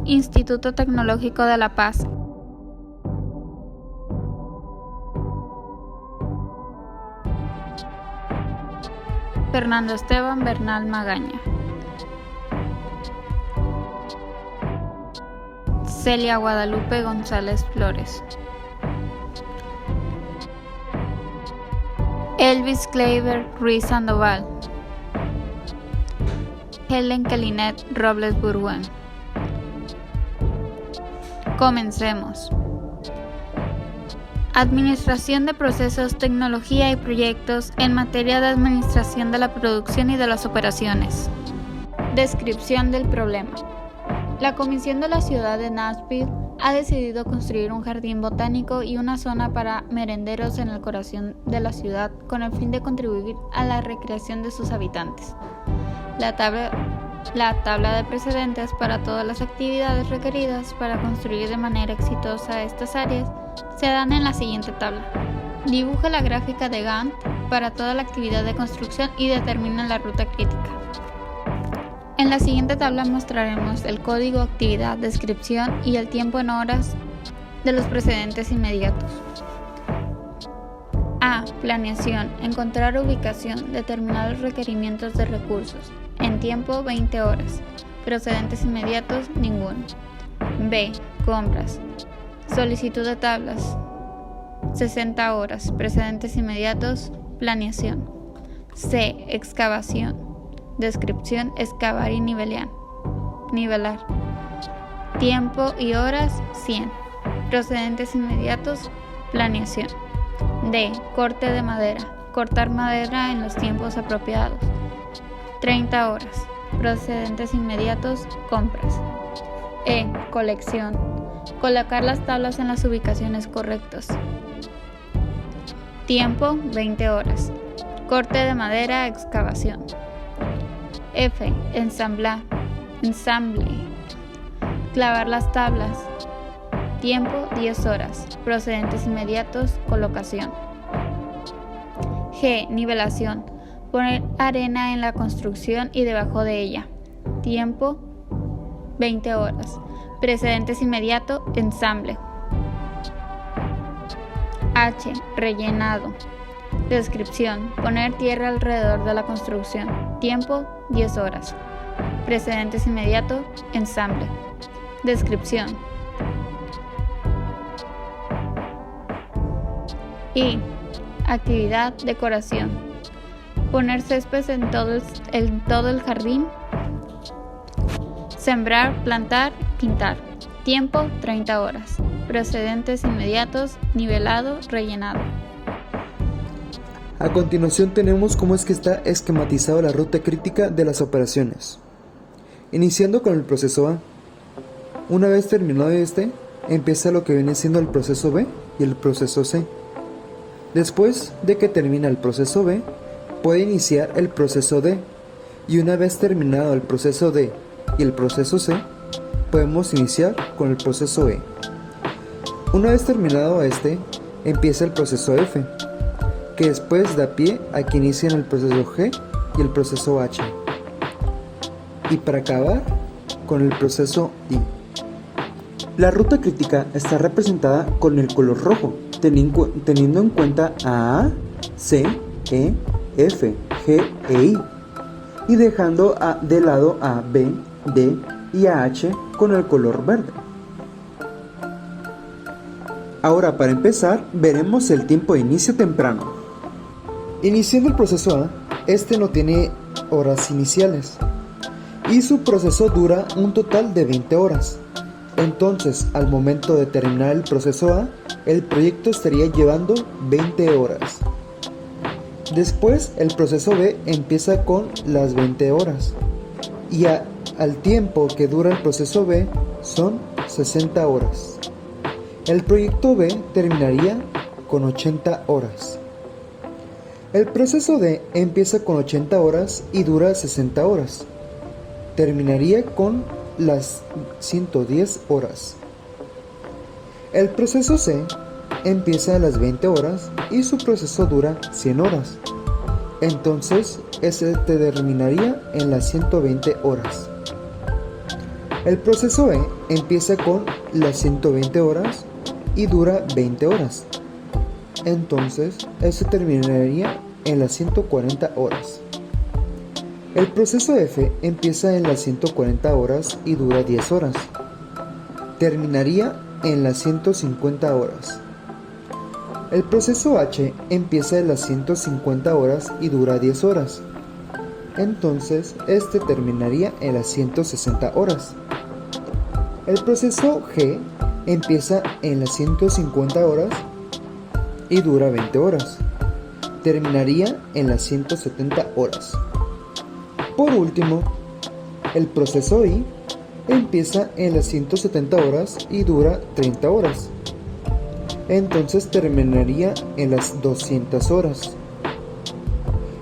Instituto Tecnológico de La Paz. Fernando Esteban Bernal Magaña. Celia Guadalupe González Flores. Elvis Kleiber Ruiz Sandoval. Helen Kelinet Robles Burguen. Comencemos. Administración de procesos, tecnología y proyectos en materia de administración de la producción y de las operaciones. Descripción del problema. La Comisión de la Ciudad de Nashville ha decidido construir un jardín botánico y una zona para merenderos en el corazón de la ciudad con el fin de contribuir a la recreación de sus habitantes. La tabla de precedentes para todas las actividades requeridas para construir de manera exitosa estas áreas se dan en la siguiente tabla. Dibuja la gráfica de Gantt para toda la actividad de construcción y determina la ruta crítica. En la siguiente tabla mostraremos el código, actividad, descripción y el tiempo en horas de los precedentes inmediatos. A. Planeación. Encontrar ubicación. Determinar los requerimientos de recursos. En tiempo 20 horas. Precedentes inmediatos ninguno. B. Compras. Solicitud de tablas 60 horas. Precedentes inmediatos. Planeación. C. Excavación. Descripción: excavar y nivelar. Tiempo y horas 100. Precedentes inmediatos. Planeación. D. Corte de madera. Cortar madera en los tiempos apropiados. 30 horas. Precedentes inmediatos. Compras. E. Colección. Colocar las tablas en las ubicaciones correctas. Tiempo 20 horas. Corte de madera. Excavación. F. Ensamble. Clavar las tablas. Tiempo 10 horas. Procedentes inmediatos. Colocación. G. Nivelación. Poner arena en la construcción y debajo de ella. Tiempo 20 horas. Precedentes inmediato. Ensamble. H. Rellenado. Descripción: poner tierra alrededor de la construcción. Tiempo 10 horas. Precedentes inmediato. Ensamble. Descripción. I. Actividad: decoración. Poner césped en todo el jardín. Sembrar, plantar, pintar. Tiempo 30 horas. Precedentes inmediatos. Nivelado, rellenado. A continuación tenemos cómo es que está esquematizada la ruta crítica de las operaciones. Iniciando con el proceso A. Una vez terminado empieza lo que viene siendo el proceso B y el proceso C. Después de que termina el proceso B, puede iniciar el proceso D, y una vez terminado el proceso D y el proceso C, podemos iniciar con el proceso E. Una vez terminado empieza el proceso F, que después da pie a que inician el proceso G y el proceso H. Y para acabar, con el proceso I. La ruta crítica está representada con el color rojo, teniendo en cuenta a C, E, F, G e I, y dejando de lado a B, D y a H con el color verde. Ahora, para empezar, veremos el tiempo de inicio temprano. Iniciando el proceso A, no tiene horas iniciales y su proceso dura un total de 20 horas. Entonces, al momento de terminar el proceso A, el proyecto estaría llevando 20 horas. Después, el proceso B empieza con las 20 horas y al tiempo que dura el proceso B son 60 horas. El proyecto B terminaría con 80 horas. El proceso D empieza con 80 horas y dura 60 horas. Terminaría con las 110 horas. El proceso C empieza a las 20 horas y su proceso dura 100 horas. Entonces, ese terminaría en las 120 horas. El proceso E empieza con las 120 horas y dura 20 horas. Entonces, esto terminaría en las 140 horas. El proceso F empieza en las 140 horas y dura 10 horas. Terminaría en las 150 horas. El proceso H empieza en las 150 horas y dura 10 horas. Entonces, este terminaría en las 160 horas. El proceso G empieza en las 150 horas y dura 20 horas. Terminaría en las 170 horas. Por último, el proceso I empieza en las 170 horas y dura 30 horas. Entonces terminaría en las 200 horas.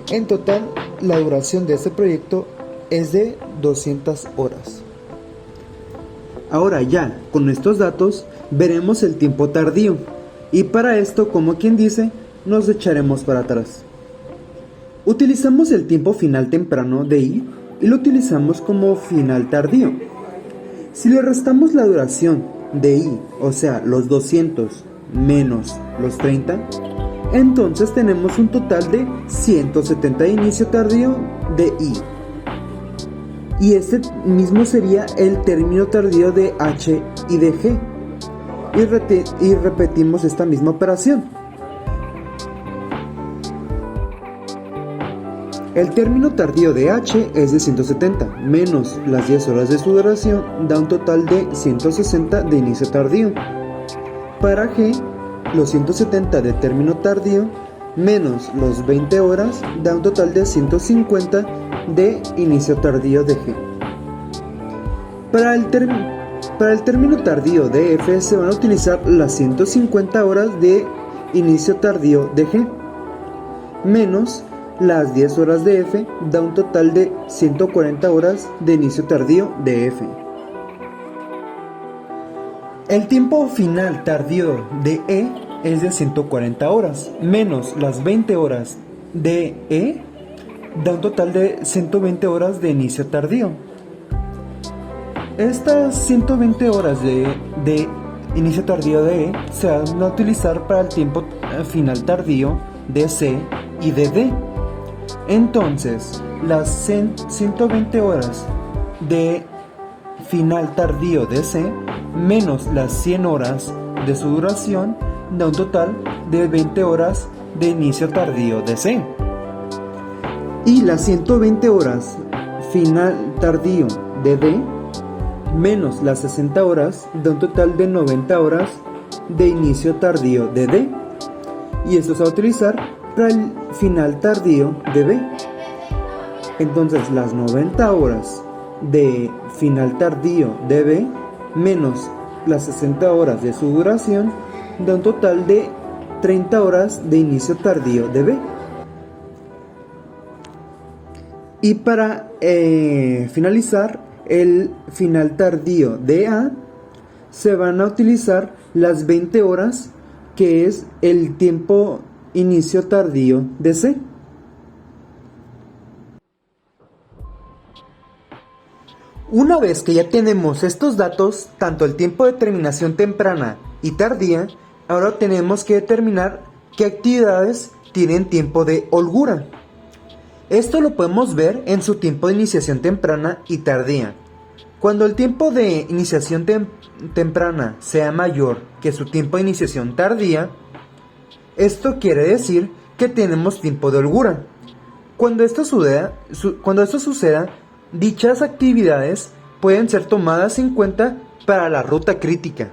En total, la duración de este proyecto es de 200 horas. Ahora ya, con estos datos, veremos el tiempo tardío. Y para esto, como quien dice, nos echaremos para atrás. Utilizamos el tiempo final temprano de I y lo utilizamos como final tardío. Si le restamos la duración de I, o sea, los 200 menos los 30, entonces tenemos un total de 170 de inicio tardío de I. Y este mismo sería el término tardío de H y de G. Y repetimos esta misma operación. El término tardío de H es de 170, menos las 10 horas de su duración, da un total de 160 de inicio tardío. Para G, los 170 de término tardío, menos los 20 horas, da un total de 150 de inicio tardío de G. Para el término tardío de F se van a utilizar las 150 horas de inicio tardío de G, menos las 10 horas de F, da un total de 140 horas de inicio tardío de F. El tiempo final tardío de E es de 140 horas, menos las 20 horas de E, da un total de 120 horas de inicio tardío. Estas 120 horas de inicio tardío de E se van a utilizar para el tiempo final tardío de C y de D. Entonces, las 120 horas de final tardío de C menos las 100 horas de su duración da un total de 20 horas de inicio tardío de C. Y las 120 horas final tardío de D menos las 60 horas da un total de 90 horas de inicio tardío de D. Y esto se va a utilizar para el final tardío de B. Entonces las 90 horas de final tardío de B menos las 60 horas de su duración da un total de 30 horas de inicio tardío de B. Y para finalizar el final tardío de A, se van a utilizar las 20 horas, que es el tiempo inicio tardío de C. Una vez que ya tenemos estos datos, tanto el tiempo de terminación temprana y tardía, ahora tenemos que determinar qué actividades tienen tiempo de holgura. Esto lo podemos ver en su tiempo de iniciación temprana y tardía. Cuando el tiempo de iniciación temprana sea mayor que su tiempo de iniciación tardía, esto quiere decir que tenemos tiempo de holgura. Cuando esto suceda, dichas actividades pueden ser tomadas en cuenta para la ruta crítica.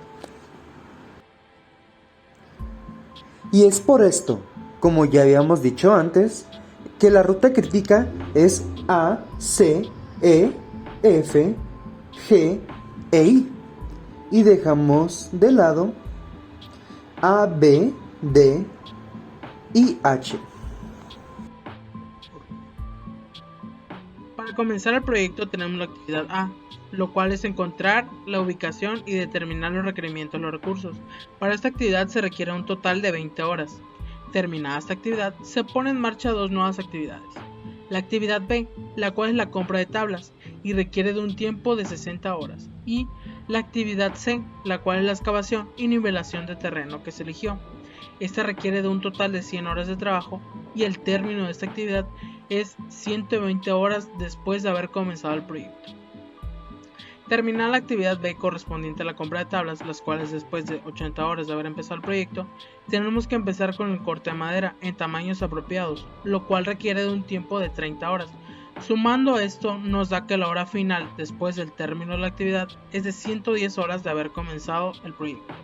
Y es por esto, como ya habíamos dicho antes, que la ruta crítica es A, C, E, F, G e I. Y dejamos de lado A, B, D y H. Para comenzar el proyecto tenemos la actividad A, lo cual es encontrar la ubicación y determinar los requerimientos de los recursos. Para esta actividad se requiere un total de 20 horas. Terminada esta actividad, se pone en marcha dos nuevas actividades. La actividad B, la cual es la compra de tablas, y requiere de un tiempo de 60 horas. Y la actividad C, la cual es la excavación y nivelación de terreno que se eligió. Esta requiere de un total de 100 horas de trabajo y el término de esta actividad es 120 horas después de haber comenzado el proyecto. Terminar la actividad B correspondiente a la compra de tablas, las cuales después de 80 horas de haber empezado el proyecto, tenemos que empezar con el corte de madera en tamaños apropiados, lo cual requiere de un tiempo de 30 horas. Sumando esto nos da que la hora final después del término de la actividad es de 110 horas de haber comenzado el proyecto.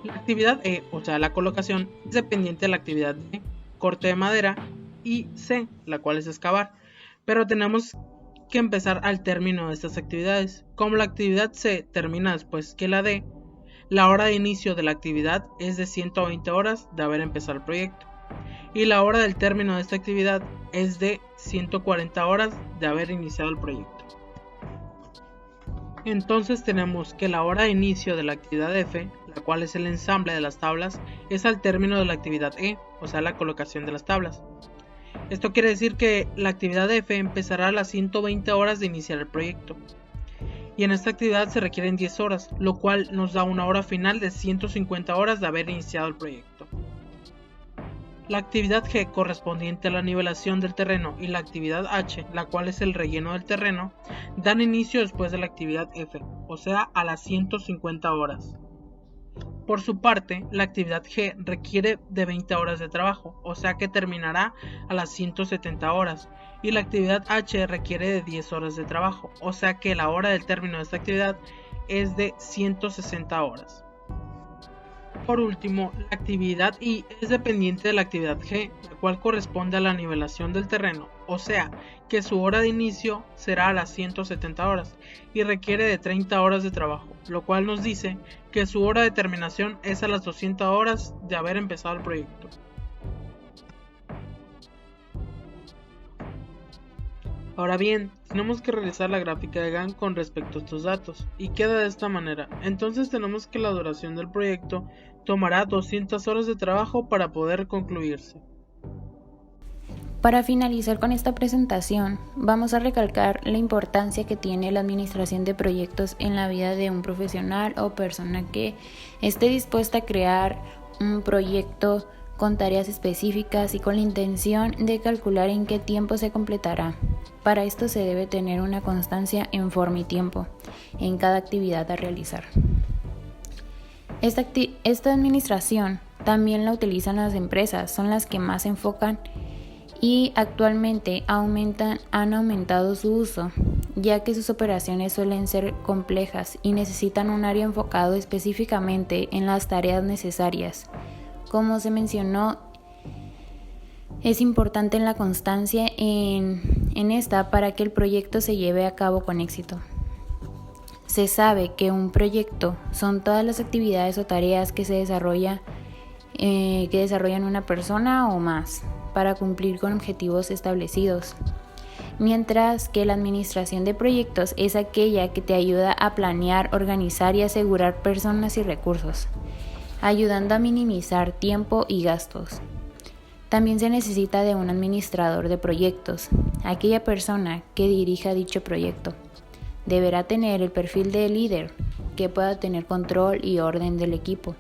La actividad E, o sea la colocación, es dependiente de la actividad D, corte de madera, y C, la cual es excavar, pero tenemos que empezar al término de estas actividades. Como la actividad C termina después que la D, la hora de inicio de la actividad es de 120 horas de haber empezado el proyecto y la hora del término de esta actividad es de 140 horas de haber iniciado el proyecto. Entonces tenemos que la hora de inicio de la actividad F, la cual es el ensamble de las tablas, es al término de la actividad E, o sea la colocación de las tablas. Esto quiere decir que la actividad F empezará a las 120 horas de iniciar el proyecto. Y en esta actividad se requieren 10 horas, lo cual nos da una hora final de 150 horas de haber iniciado el proyecto. La actividad G correspondiente a la nivelación del terreno y la actividad H, la cual es el relleno del terreno, dan inicio después de la actividad F, o sea a las 150 horas. Por su parte, la actividad G requiere de 20 horas de trabajo, o sea que terminará a las 170 horas, y la actividad H requiere de 10 horas de trabajo, o sea que la hora del término de esta actividad es de 160 horas. Por último, la actividad I es dependiente de la actividad G, la cual corresponde a la nivelación del terreno, o sea que su hora de inicio será a las 170 horas y requiere de 30 horas de trabajo, lo cual nos dice que su hora de terminación es a las 200 horas de haber empezado el proyecto. Ahora bien, tenemos que realizar la gráfica de Gantt con respecto a estos datos, y queda de esta manera. Entonces tenemos que la duración del proyecto tomará 200 horas de trabajo para poder concluirse. Para finalizar con esta presentación, vamos a recalcar la importancia que tiene la administración de proyectos en la vida de un profesional o persona que esté dispuesta a crear un proyecto con tareas específicas y con la intención de calcular en qué tiempo se completará. Para esto se debe tener una constancia en forma y tiempo en cada actividad a realizar. Esta administración también la utilizan las empresas, son las que más se enfocan y actualmente han aumentado su uso, ya que sus operaciones suelen ser complejas y necesitan un área enfocado específicamente en las tareas necesarias. Como se mencionó, es importante la constancia en esta para que el proyecto se lleve a cabo con éxito. Se sabe que un proyecto son todas las actividades o tareas que desarrollan una persona o más para cumplir con objetivos establecidos, mientras que la administración de proyectos es aquella que te ayuda a planear, organizar y asegurar personas y recursos, ayudando a minimizar tiempo y gastos. También se necesita de un administrador de proyectos, aquella persona que dirija dicho proyecto. Deberá tener el perfil de líder, que pueda tener control y orden del equipo,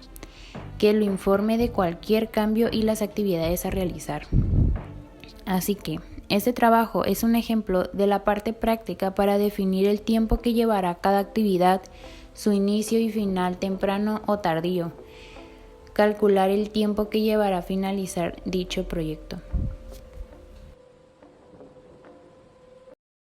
que lo informe de cualquier cambio y las actividades a realizar. Así que, este trabajo es un ejemplo de la parte práctica para definir el tiempo que llevará cada actividad, su inicio y final temprano o tardío, calcular el tiempo que llevará a finalizar dicho proyecto.